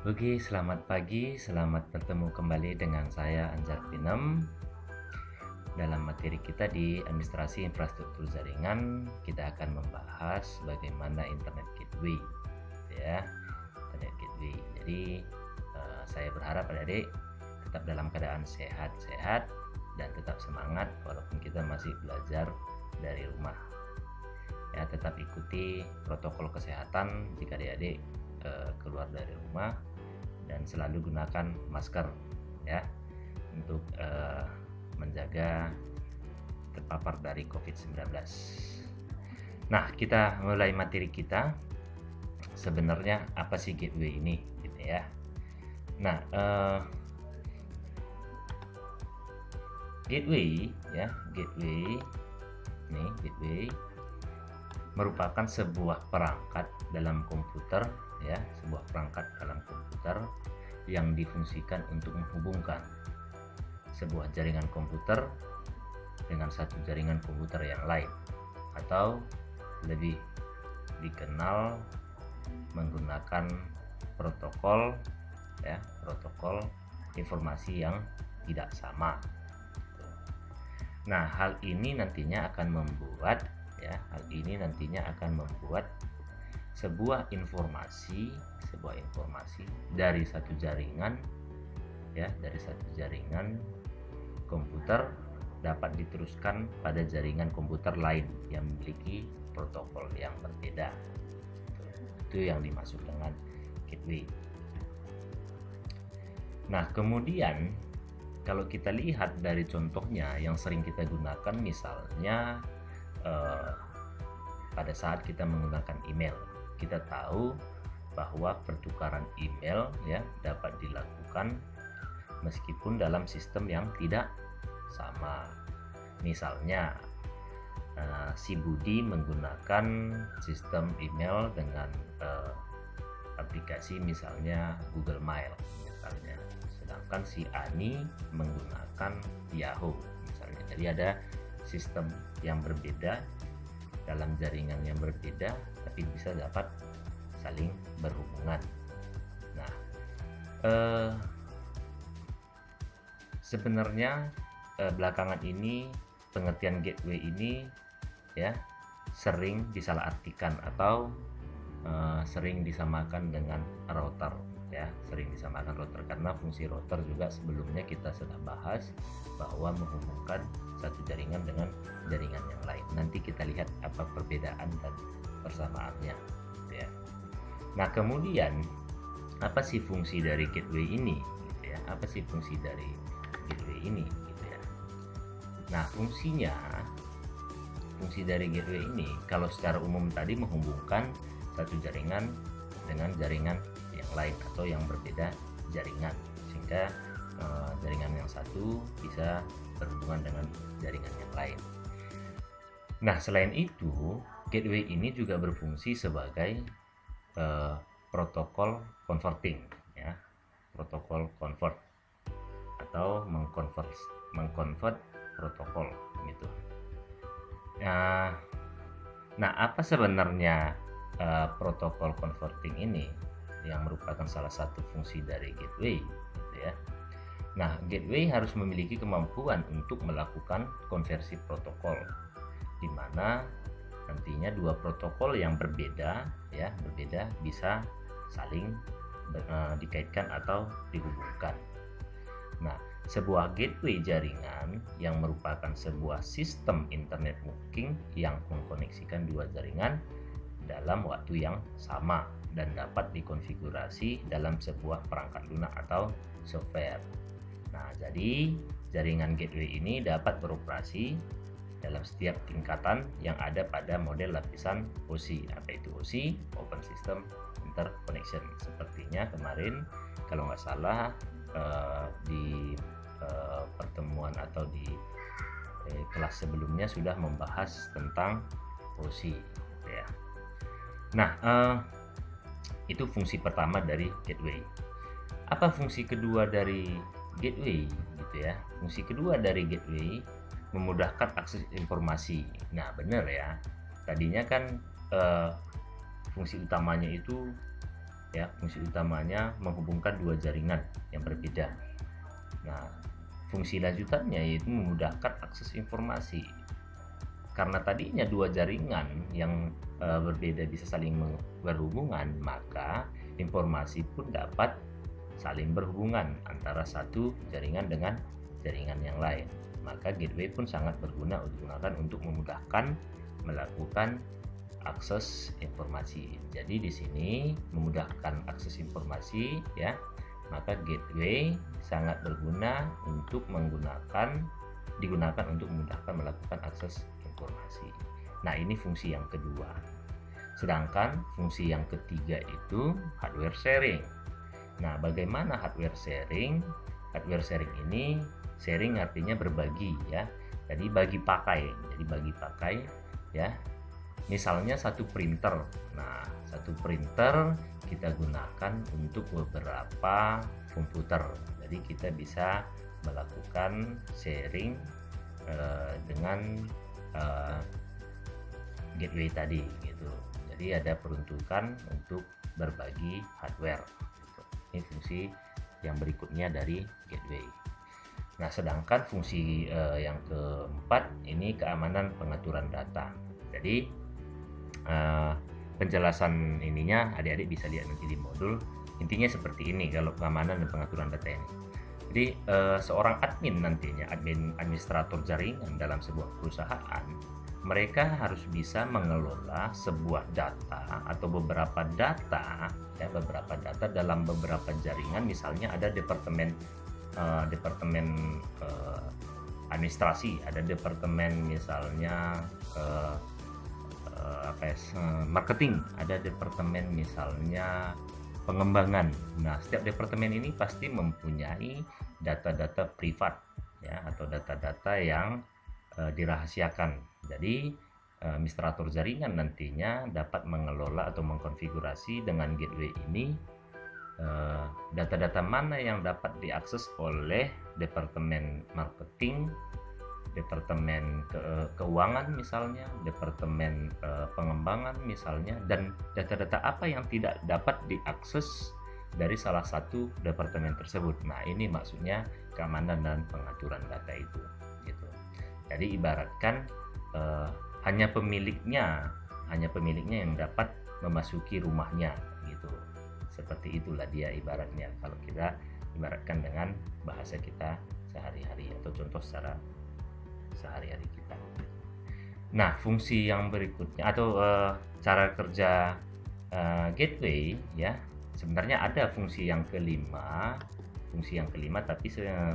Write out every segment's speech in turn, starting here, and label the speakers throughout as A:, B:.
A: Oke, selamat pagi, selamat bertemu kembali dengan saya Anjar Pinem. Dalam materi kita di Administrasi Infrastruktur Jaringan, kita akan membahas bagaimana Internet Gateway, ya, Internet Gateway. Jadi, saya berharap adik-adik tetap dalam keadaan sehat-sehat dan tetap semangat walaupun kita masih belajar dari rumah. Ya, tetap ikuti protokol kesehatan jika adik-adik keluar dari rumah, dan selalu gunakan masker ya untuk menjaga terpapar dari COVID-19. Nah, kita mulai materi kita. Sebenarnya apa sih gateway ini gitu ya. Nah, gateway merupakan sebuah perangkat dalam komputer ya, sebuah perangkat dalam komputer yang difungsikan untuk menghubungkan sebuah jaringan komputer dengan satu jaringan komputer yang lain, atau lebih dikenal menggunakan protokol ya, protokol informasi yang tidak sama. Nah, hal ini nantinya akan membuat sebuah informasi dari satu jaringan komputer dapat diteruskan pada jaringan komputer lain yang memiliki protokol yang berbeda. Itu yang dimaksud dengan gateway. Nah, kemudian kalau kita lihat dari contohnya yang sering kita gunakan, misalnya pada saat kita menggunakan email, kita tahu bahwa pertukaran email ya dapat dilakukan meskipun dalam sistem yang tidak sama. Misalnya si Budi menggunakan sistem email dengan aplikasi misalnya Google Mail misalnya, sedangkan si Ani menggunakan Yahoo misalnya. Jadi ada sistem yang berbeda dalam jaringan yang berbeda, tapi bisa dapat saling berhubungan. Nah, sebenarnya belakangan ini pengertian gateway ini ya sering disalahartikan atau sering disamakan dengan router ya, karena fungsi router juga sebelumnya kita sudah bahas bahwa menghubungkan satu jaringan dengan jaringan yang lain. Nanti kita lihat apa perbedaan dan persamaannya ya. Nah, kemudian apa sih fungsi dari gateway ini gitu ya? Nah, fungsi dari gateway ini kalau secara umum tadi menghubungkan satu jaringan dengan jaringan yang lain atau yang berbeda jaringan, sehingga jaringan yang satu bisa berhubungan dengan jaringan yang lain. Nah, selain itu, gateway ini juga berfungsi sebagai protokol converting ya, protokol convert atau mengkonvert protokol gitu. Nah, apa sebenarnya protokol converting ini yang merupakan salah satu fungsi dari gateway gitu ya. Nah, gateway harus memiliki kemampuan untuk melakukan konversi protokol, di mana nantinya dua protokol yang berbeda bisa saling dikaitkan atau dihubungkan. Nah, sebuah gateway jaringan yang merupakan sebuah sistem internet working yang mengkoneksikan dua jaringan dalam waktu yang sama dan dapat dikonfigurasi dalam sebuah perangkat lunak atau software. Nah, jadi jaringan gateway ini dapat beroperasi dalam setiap tingkatan yang ada pada model lapisan OSI. Apa itu OSI? Open System Interconnection. Sepertinya kemarin kalau nggak salah di pertemuan atau di kelas sebelumnya sudah membahas tentang OSI ya. Nah, itu fungsi pertama dari gateway. Apa fungsi kedua dari gateway gitu ya? Fungsi kedua dari gateway memudahkan akses informasi. Nah, benar ya. Tadinya kan fungsi utamanya itu ya. Fungsi utamanya menghubungkan dua jaringan yang berbeda. Nah, fungsi lanjutannya yaitu memudahkan akses informasi. Karena tadinya dua jaringan yang berbeda bisa saling berhubungan, maka informasi pun dapat saling berhubungan antara satu jaringan dengan jaringan yang lain. Maka gateway pun sangat berguna digunakan untuk memudahkan melakukan akses informasi. Jadi di sini memudahkan akses informasi, ya. Maka gateway sangat berguna untuk digunakan untuk memudahkan melakukan akses informasi. Nah, ini fungsi yang kedua. Sedangkan fungsi yang ketiga itu hardware sharing. Nah, bagaimana hardware sharing? Hardware sharing ini, sharing artinya berbagi, ya. Jadi bagi pakai. Jadi bagi pakai, ya. Misalnya satu printer. Nah, satu printer kita gunakan untuk beberapa komputer. Jadi kita bisa melakukan sharing dengan gateway tadi gitu. Jadi ada peruntukan untuk berbagi hardware gitu. Ini fungsi yang berikutnya dari gateway. Nah, sedangkan fungsi yang keempat ini keamanan pengaturan data. Jadi penjelasan ininya adik-adik bisa lihat nanti di modul. Intinya seperti ini kalau keamanan dan pengaturan data ini. Jadi seorang admin nantinya, administrator jaringan dalam sebuah perusahaan, mereka harus bisa mengelola sebuah data atau beberapa data, ya, beberapa data dalam beberapa jaringan. Misalnya ada departemen administrasi, ada departemen misalnya marketing, ada departemen misalnya pengembangan. Nah, setiap departemen ini pasti mempunyai data-data privat, ya, atau data-data yang dirahasiakan. Jadi administrator jaringan nantinya dapat mengelola atau mengkonfigurasi dengan gateway ini data-data mana yang dapat diakses oleh departemen marketing, departemen keuangan misalnya, departemen pengembangan misalnya, dan data-data apa yang tidak dapat diakses dari salah satu departemen tersebut. Nah, ini maksudnya keamanan dan pengaturan data itu gitu. Jadi ibaratkan hanya pemiliknya yang dapat memasuki rumahnya gitu. Seperti itulah dia ibaratnya kalau kita ibaratkan dengan bahasa kita sehari-hari atau contoh secara sehari-hari kita. Nah, fungsi yang berikutnya atau cara kerja gateway, ya, sebenarnya ada fungsi yang kelima, tapi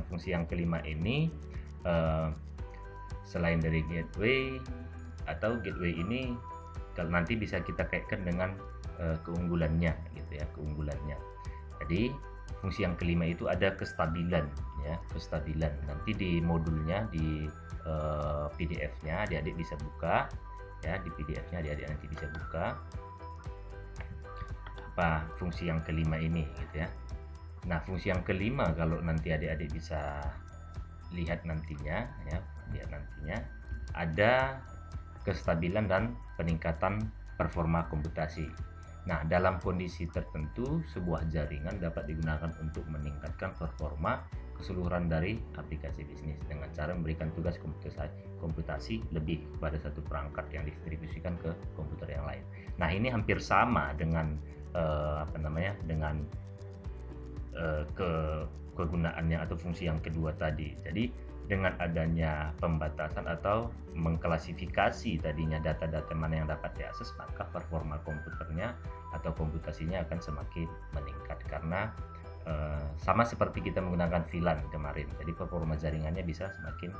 A: fungsi yang kelima ini selain dari gateway atau gateway ini kalau nanti bisa kita kaitkan dengan keunggulannya gitu ya, keunggulannya. Jadi fungsi yang kelima itu ada kestabilan, ya, kestabilan. Nanti di modulnya di PDF-nya adik-adik bisa buka, ya, di PDF-nya adik-adik nanti bisa buka apa fungsi yang kelima ini gitu ya. Nah, fungsi yang kelima kalau nanti adik-adik bisa lihat nantinya, ya, lihat nantinya ada kestabilan dan peningkatan performa komputasi. Nah, dalam kondisi tertentu sebuah jaringan dapat digunakan untuk meningkatkan performa keseluruhan dari aplikasi bisnis dengan cara memberikan tugas komputasi lebih kepada satu perangkat yang didistribusikan ke komputer yang lain. Nah, ini hampir sama dengan kegunaannya atau fungsi yang kedua tadi. Jadi dengan adanya pembatasan atau mengklasifikasi tadinya data-data mana yang dapat diakses, maka performa komputernya atau komputasinya akan semakin meningkat karena sama seperti kita menggunakan VLAN kemarin. Jadi performa jaringannya bisa semakin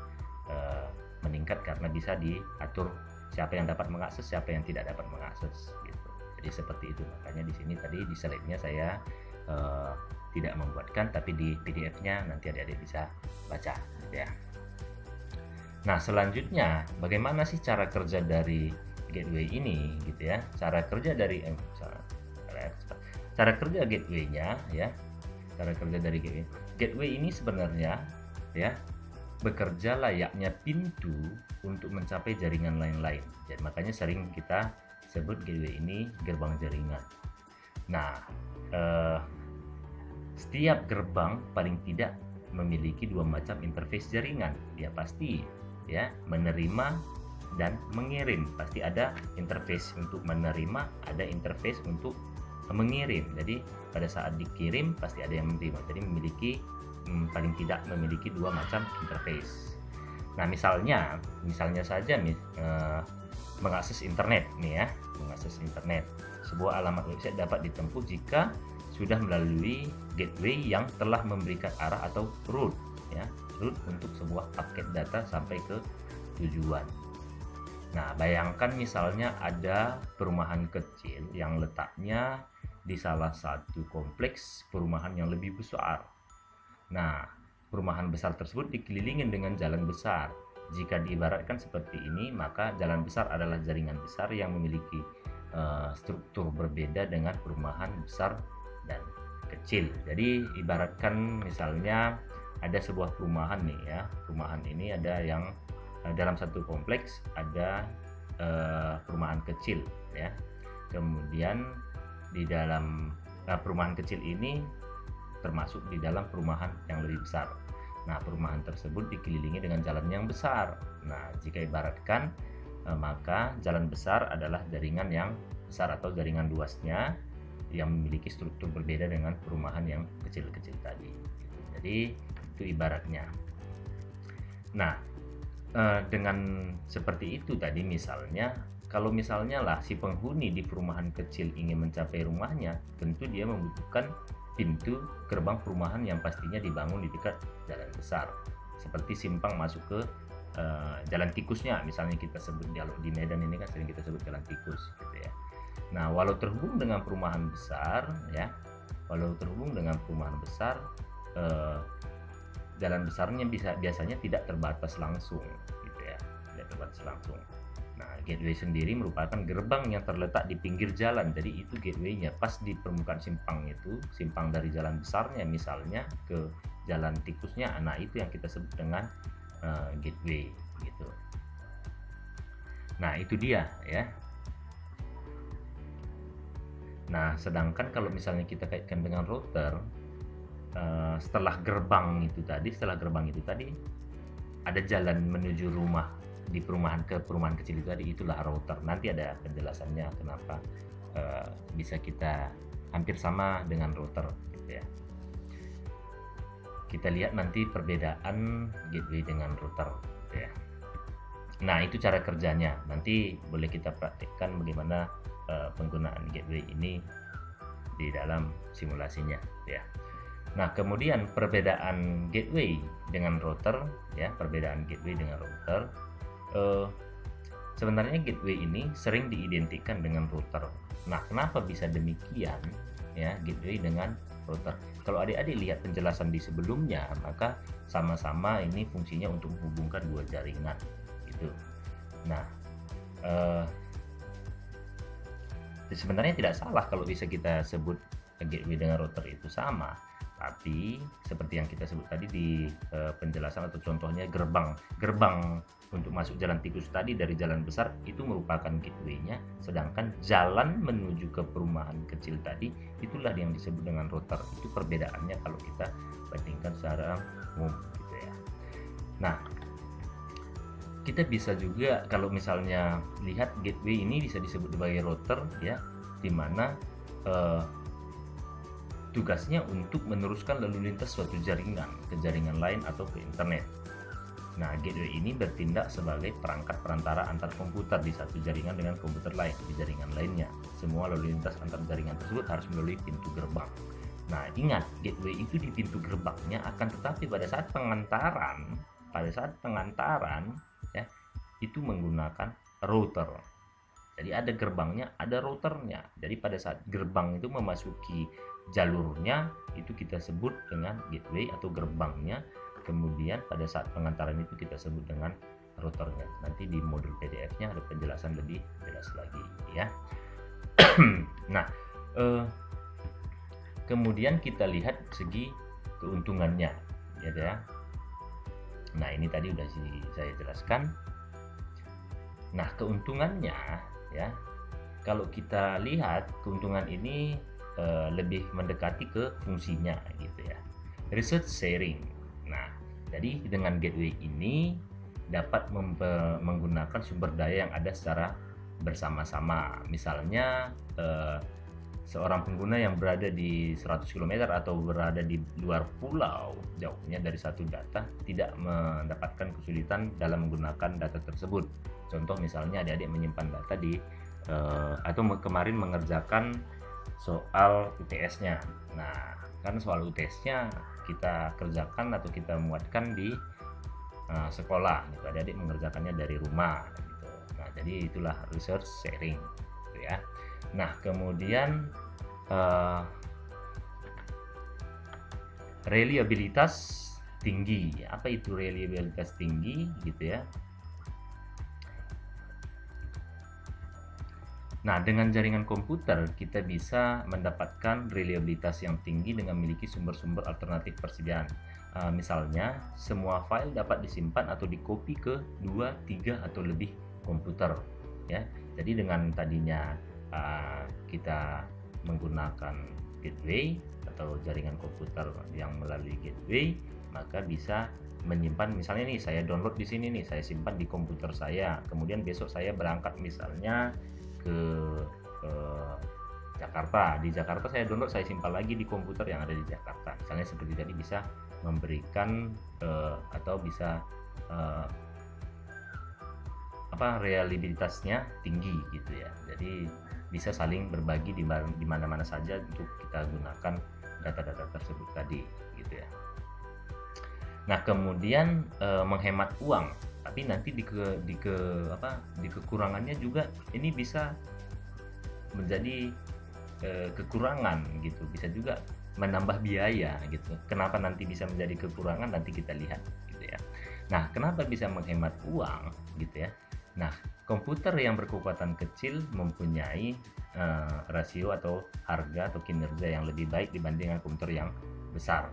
A: meningkat karena bisa diatur siapa yang dapat mengakses, siapa yang tidak dapat mengakses gitu. Jadi seperti itu. Makanya di sini tadi di slide-nya saya tidak membuatkan, tapi di PDF-nya nanti adik-adik bisa baca gitu ya. Nah, selanjutnya bagaimana sih cara kerja dari gateway ini gitu ya. Cara kerja gateway-nya, ya. Cara kerja dari gateway ini sebenarnya, ya, bekerja layaknya pintu untuk mencapai jaringan lain-lain. Jadi makanya sering kita sebut gateway ini gerbang jaringan. Nah, eh, setiap gerbang paling tidak memiliki dua macam interface jaringan. Ya pasti ya, menerima dan mengirim. Pasti ada interface untuk menerima, ada interface untuk mengirim. Jadi pada saat dikirim pasti ada yang menerima. Jadi memiliki paling tidak memiliki dua macam interface. Nah, misalnya saja mengakses internet nih ya, mengakses internet. Sebuah alamat website dapat ditempuh jika sudah melalui gateway yang telah memberikan arah atau route ya, route untuk sebuah paket data sampai ke tujuan. Nah, bayangkan misalnya ada perumahan kecil yang letaknya di salah satu kompleks perumahan yang lebih besar. Nah, perumahan besar tersebut dikelilingi dengan jalan besar. Jika diibaratkan seperti ini, maka jalan besar adalah jaringan besar yang memiliki struktur berbeda dengan perumahan besar dan kecil. Jadi ibaratkan misalnya ada sebuah perumahan nih ya, perumahan ini ada yang dalam satu kompleks ada perumahan kecil ya. Kemudian di dalam perumahan kecil ini termasuk di dalam perumahan yang lebih besar. Nah, perumahan tersebut dikelilingi dengan jalan yang besar. Nah, jika ibaratkan maka jalan besar adalah jaringan yang besar atau jaringan luasnya yang memiliki struktur berbeda dengan perumahan yang kecil-kecil tadi. Jadi itu ibaratnya. Nah, dengan seperti itu tadi misalnya, kalau misalnya lah si penghuni di perumahan kecil ingin mencapai rumahnya, tentu dia membutuhkan pintu gerbang perumahan yang pastinya dibangun di dekat jalan besar, seperti simpang masuk ke jalan tikusnya, misalnya kita sebut di Medan ini kan sering kita sebut jalan tikus gitu ya. Nah, walau terhubung dengan perumahan besar ya, jalan besarnya biasanya tidak terbatas langsung gitu ya, tidak terbatas langsung. Nah, gateway sendiri merupakan gerbang yang terletak di pinggir jalan. Jadi itu gateway-nya pas di permukaan simpang itu, simpang dari jalan besarnya misalnya ke jalan tikusnya. Nah, itu yang kita sebut dengan gateway gitu. Nah, itu dia ya. Nah, sedangkan kalau misalnya kita kaitkan dengan router, setelah gerbang itu tadi ada jalan menuju rumah di perumahan kecil itu tadi, itulah router. Nanti ada penjelasannya kenapa bisa kita hampir sama dengan router gitu ya. Kita lihat nanti perbedaan gateway dengan router gitu ya. Nah, itu cara kerjanya. Nanti boleh kita praktikkan bagaimana penggunaan gateway ini di dalam simulasinya ya. Nah, kemudian perbedaan gateway dengan router ya, sebenarnya gateway ini sering diidentikan dengan router. Nah, kenapa bisa demikian ya, gateway dengan router? Kalau adik-adik lihat penjelasan di sebelumnya, maka sama-sama ini fungsinya untuk menghubungkan dua jaringan gitu. Nah, sebenarnya tidak salah kalau bisa kita sebut gateway dengan router itu sama. Tapi seperti yang kita sebut tadi di penjelasan atau contohnya gerbang untuk masuk jalan tikus tadi dari jalan besar itu merupakan gateway-nya, sedangkan jalan menuju ke perumahan kecil tadi itulah yang disebut dengan router. Itu perbedaannya kalau kita bandingkan secara umum gitu ya. Nah, kita bisa juga kalau misalnya lihat gateway ini bisa disebut sebagai router ya, di mana tugasnya untuk meneruskan lalu lintas suatu jaringan ke jaringan lain atau ke internet. Nah, gateway ini bertindak sebagai perangkat perantara antar komputer di satu jaringan dengan komputer lain di jaringan lainnya. Semua lalu lintas antar jaringan tersebut harus melalui pintu gerbang. Nah, ingat, gateway itu di pintu gerbangnya, akan tetapi pada saat pengantaran ya, itu menggunakan router. Jadi ada gerbangnya, ada routernya. Jadi pada saat gerbang itu memasuki jalurnya, itu kita sebut dengan gateway atau gerbangnya. Kemudian pada saat pengantaran itu kita sebut dengan routernya. Nanti di modul PDF-nya ada penjelasan lebih jelas lagi ya. Nah, kemudian kita lihat segi keuntungannya ya. Nah, ini tadi udah saya jelaskan. Nah, keuntungannya ya, kalau kita lihat keuntungan ini lebih mendekati ke fungsinya gitu ya. Research sharing. Nah, jadi dengan gateway ini dapat menggunakan sumber daya yang ada secara bersama-sama. Misalnya seorang pengguna yang berada di 100 km atau berada di luar pulau jauhnya dari satu data tidak mendapatkan kesulitan dalam menggunakan data tersebut. Contoh misalnya adik-adik menyimpan data di atau kemarin mengerjakan soal UTS-nya. Nah, kan soal UTS-nya kita kerjakan atau kita muatkan di sekolah gitu. Adik-adik mengerjakannya dari rumah gitu. Nah, jadi itulah research sharing gitu ya. Nah, kemudian reliabilitas tinggi. Apa itu reliabilitas tinggi gitu ya? Nah, dengan jaringan komputer kita bisa mendapatkan reliabilitas yang tinggi dengan memiliki sumber-sumber alternatif persediaan. Misalnya, semua file dapat disimpan atau dikopi ke 2, 3 atau lebih komputer ya. Jadi dengan tadinya kita menggunakan gateway atau jaringan komputer yang melalui gateway, maka bisa menyimpan, misalnya nih saya download di sini nih, saya simpan di komputer saya, kemudian besok saya berangkat misalnya ke Jakarta. Di Jakarta saya download, saya simpan lagi di komputer yang ada di Jakarta. Misalnya seperti tadi, bisa memberikan atau bisa reliabilitasnya tinggi gitu ya. Jadi bisa saling berbagi di mana-mana saja untuk kita gunakan data-data tersebut tadi gitu ya. Nah, kemudian menghemat uang, tapi nanti di kekurangannya juga ini bisa menjadi kekurangan gitu, bisa juga menambah biaya gitu. Kenapa nanti bisa menjadi kekurangan, nanti kita lihat gitu ya. Nah, kenapa bisa menghemat uang gitu ya? Nah, komputer yang berkekuatan kecil mempunyai rasio atau harga atau kinerja yang lebih baik dibandingkan komputer yang besar.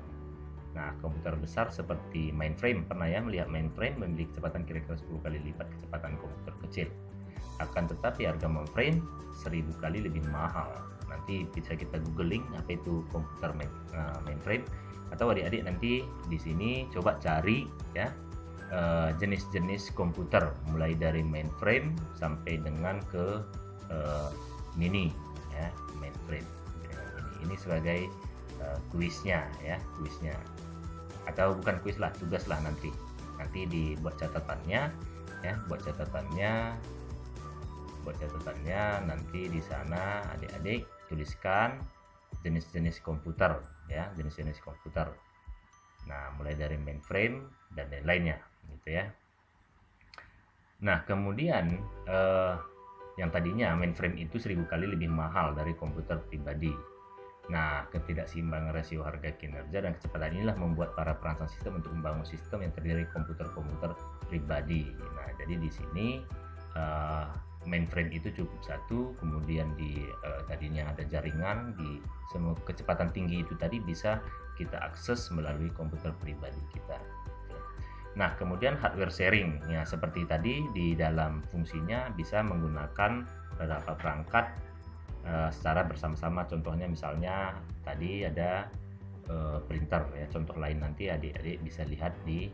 A: Nah, komputer besar seperti mainframe, pernah ya melihat mainframe, memiliki kecepatan kira-kira 10 kali lipat kecepatan komputer kecil. Akan tetapi harga mainframe 1000 kali lebih mahal. Nanti bisa kita googling apa itu komputer mainframe, atau adik-adik nanti di sini coba cari ya jenis-jenis komputer mulai dari mainframe sampai dengan ke mini ya, mainframe. Ini sebagai kuisnya ya, kuisnya, atau bukan kuis lah, tugas lah, nanti dibuat catatannya ya, buat catatannya nanti di sana adik-adik tuliskan jenis-jenis komputer ya, jenis-jenis komputer. Nah, mulai dari mainframe dan lain-lainnya gitu ya. Nah, kemudian yang tadinya mainframe itu 1000 kali lebih mahal dari komputer pribadi. Nah, ketidakseimbangan rasio harga kinerja dan kecepatan inilah membuat para perancang sistem untuk membangun sistem yang terdiri dari komputer-komputer pribadi. Nah, jadi di sini mainframe itu cukup satu, kemudian di tadinya ada jaringan, di semua kecepatan tinggi itu tadi bisa kita akses melalui komputer pribadi kita. Nah, kemudian hardware sharing ya, seperti tadi di dalam fungsinya bisa menggunakan beberapa perangkat secara bersama-sama. Contohnya misalnya tadi ada printer ya, contoh lain nanti adik-adik bisa lihat di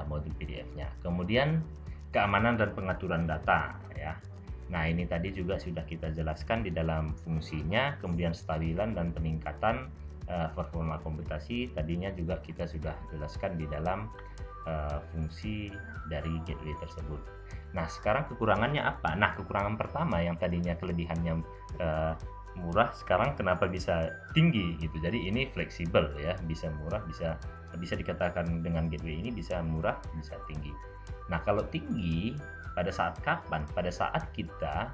A: modul PDF-nya. Kemudian keamanan dan pengaturan data ya. Nah, ini tadi juga sudah kita jelaskan di dalam fungsinya. Kemudian stabilan dan peningkatan performa komputasi tadinya juga kita sudah jelaskan di dalam fungsi dari gateway tersebut. Nah, sekarang kekurangannya apa? Nah, kekurangan pertama yang tadinya kelebihannya murah, sekarang kenapa bisa tinggi gitu. Jadi ini fleksibel ya, bisa murah, bisa dikatakan dengan gateway ini bisa murah, bisa tinggi. Nah, kalau tinggi pada saat kapan? Pada saat kita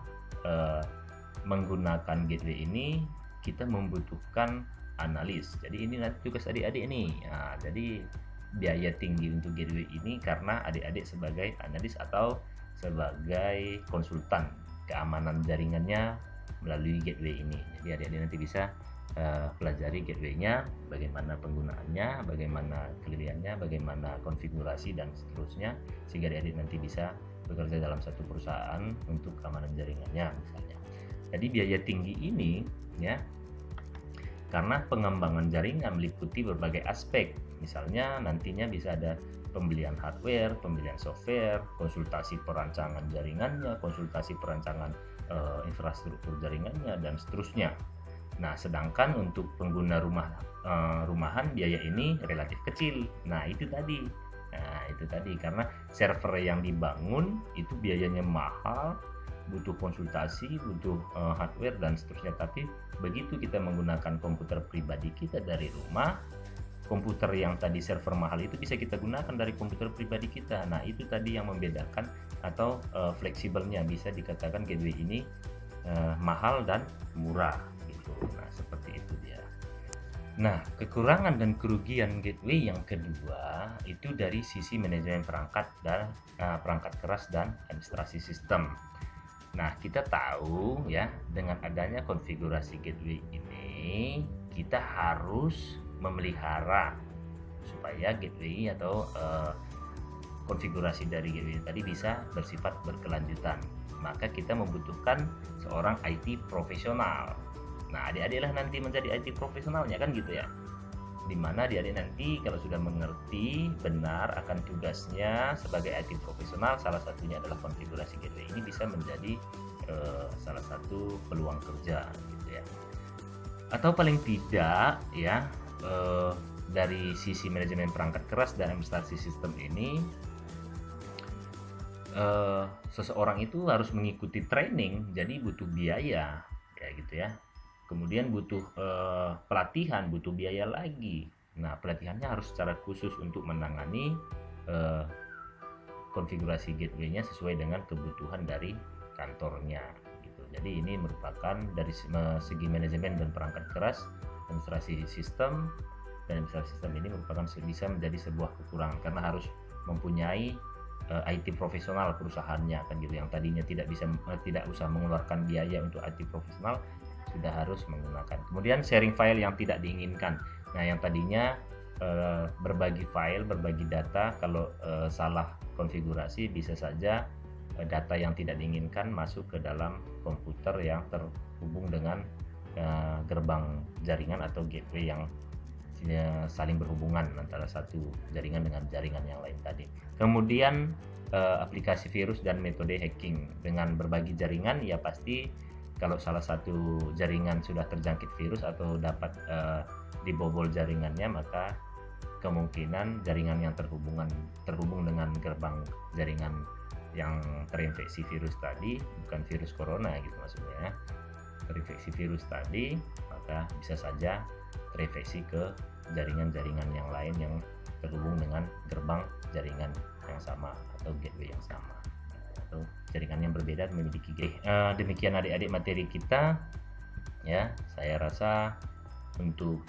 A: menggunakan gateway ini, kita membutuhkan analis. Jadi ini nanti tugas adik-adik nih. Nah, jadi biaya tinggi untuk gateway ini karena adik-adik sebagai analis atau sebagai konsultan keamanan jaringannya melalui gateway ini. Jadi adik-adik nanti bisa pelajari gateway-nya, bagaimana penggunaannya, bagaimana kelebihannya, bagaimana konfigurasi dan seterusnya, sehingga adik-adik nanti bisa bekerja dalam satu perusahaan untuk keamanan jaringannya misalnya. Jadi biaya tinggi ini ya karena pengembangan jaringan meliputi berbagai aspek. Misalnya nantinya bisa ada pembelian hardware, pembelian software, konsultasi perancangan jaringannya, konsultasi perancangan infrastruktur jaringannya, dan seterusnya. Nah, sedangkan untuk pengguna rumahan biaya ini relatif kecil. Nah, itu tadi. Karena server yang dibangun itu biayanya mahal, butuh konsultasi, butuh hardware dan seterusnya. Tapi begitu kita menggunakan komputer pribadi kita dari rumah, komputer yang tadi server mahal itu bisa kita gunakan dari komputer pribadi kita. Nah, itu tadi yang membedakan atau fleksibelnya, bisa dikatakan gateway ini mahal dan murah gitu. Nah, seperti itu dia. Nah, kekurangan dan kerugian gateway yang kedua itu dari sisi manajemen perangkat dan perangkat keras dan administrasi sistem. Nah, kita tahu ya, dengan adanya konfigurasi gateway ini, kita harus memelihara supaya gateway atau konfigurasi dari gateway tadi bisa bersifat berkelanjutan. Maka kita membutuhkan seorang IT profesional. Nah, adik-adiklah nanti menjadi IT profesionalnya, kan gitu ya. Dimana adik-adik nanti kalau sudah mengerti benar akan tugasnya sebagai IT profesional, salah satunya adalah konfigurasi gateway, ini bisa menjadi salah satu peluang kerja gitu ya. Atau paling tidak ya, dari sisi manajemen perangkat keras dan administrasi sistem ini, seseorang itu harus mengikuti training, jadi butuh biaya ya gitu ya. Kemudian butuh pelatihan, butuh biaya lagi. Nah, pelatihannya harus secara khusus untuk menangani konfigurasi gateway-nya sesuai dengan kebutuhan dari kantornya gitu. Jadi ini merupakan dari segi manajemen dan perangkat keras, administrasi sistem, dan administrasi sistem ini merupakan bisa menjadi sebuah kekurangan karena harus mempunyai IT profesional perusahaannya, kan gitu. Yang tadinya tidak usah mengeluarkan biaya untuk IT profesional, sudah harus menggunakan. Kemudian sharing file yang tidak diinginkan. Nah, yang tadinya berbagi file, berbagi data, kalau salah konfigurasi bisa saja data yang tidak diinginkan masuk ke dalam komputer yang terhubung dengan gerbang jaringan atau gateway yang saling berhubungan antara satu jaringan dengan jaringan yang lain tadi. Kemudian aplikasi virus dan metode hacking. Dengan berbagi jaringan ya pasti kalau salah satu jaringan sudah terjangkit virus atau dapat dibobol jaringannya, maka kemungkinan jaringan yang terhubung dengan gerbang jaringan yang terinfeksi virus tadi, bukan virus corona gitu maksudnya, terinfeksi virus tadi, maka bisa saja terinfeksi ke jaringan-jaringan yang lain yang terhubung dengan gerbang jaringan yang sama atau gateway yang sama, atau jaringan yang berbeda memiliki gateway. Demikian adik-adik materi kita ya. Saya rasa untuk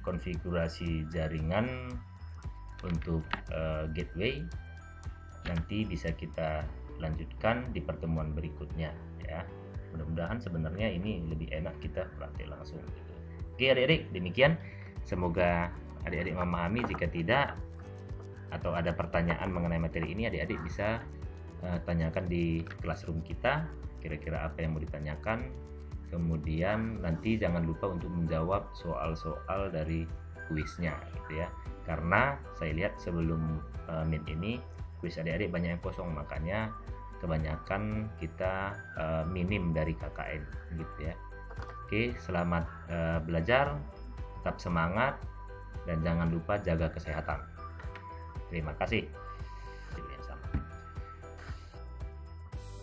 A: konfigurasi jaringan untuk gateway nanti bisa kita lanjutkan di pertemuan berikutnya ya. Mudah-mudahan sebenarnya ini lebih enak kita praktik langsung gitu. Oke adik-adik, demikian. Semoga adik-adik memahami. Jika tidak atau ada pertanyaan mengenai materi ini, adik-adik bisa tanyakan di classroom kita, kira-kira apa yang mau ditanyakan. Kemudian nanti jangan lupa untuk menjawab soal-soal dari kuisnya gitu ya. Karena saya lihat sebelum Meet ini kuis adik-adik banyak yang kosong, makanya kebanyakan kita minim dari KKN gitu ya. Oke, selamat belajar, tetap semangat, dan jangan lupa jaga kesehatan. Terima kasih.